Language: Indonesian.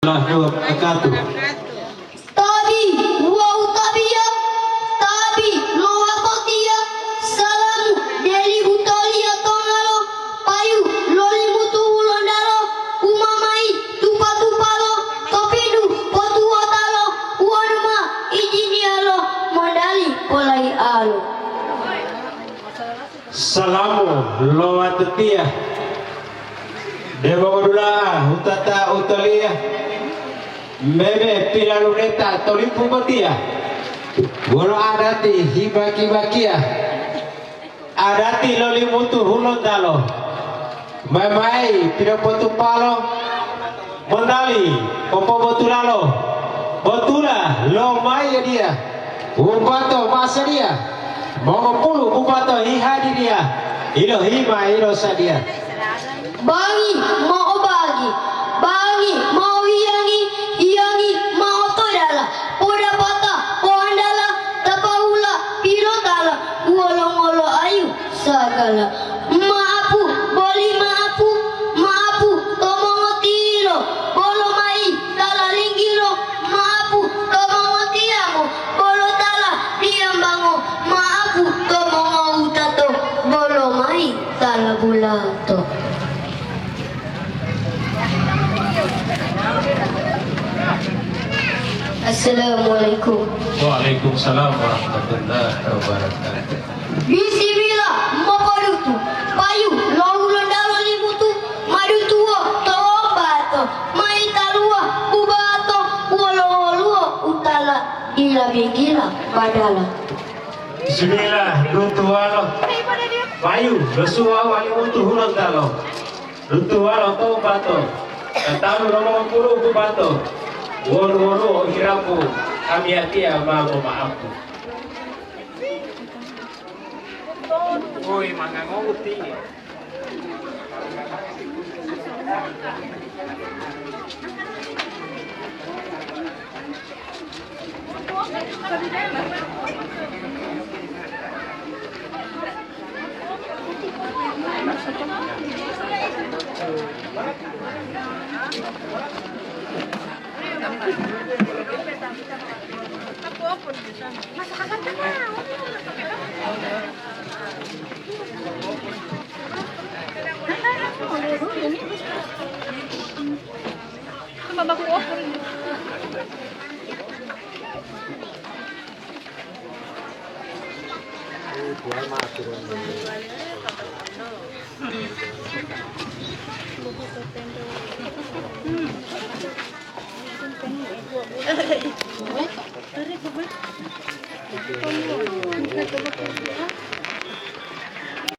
Wabarakatuh. Tabi wa utabiya tabi lo apotia salamu deli utalia tongalo payu loli mutu ulondalo umamai tupa tupalo topidu potu otalo uanuma ijinialo modali polai alo. Salamu lowatetia Dewa Kodula utata utalia Meme pilaluneta tolimpu batia Wolo adati hibaki bakia Adati lolimutu hulondalo Mamai pirapotu palo Mondali popo botulalo Botula lo maya dia Ubato masa dia Mongopulu ubato hihadi dia Ilo hima ilo sadia Bangi mau bagi, bangi mau hiangi, hiangi mau todala, poda pata, poandala, tapaula, pirotala, ngolo-ngolo ayu sagala. Maapu, boli maapu, maapu, tomongotilo, bolo mai, tala linggiro, maapu, tomongotiamo, bolo tala, diambango, maapu, tomongoutato, bolo mai, tala bulato. Assalamualaikum. Waalaikumsalam warahmatullahi wabarakatuh. Bismillah mapadutu payu laulondalo limutu madutuo tobato mai talua kubato wolo utala gila bigila padala. Bismillah dutualo Payu Yosua walimutu hulondalo Dutualo tobato Katalu nomor 10 kubato Woro hirapu kami atia mau maafu. Oi manganguti.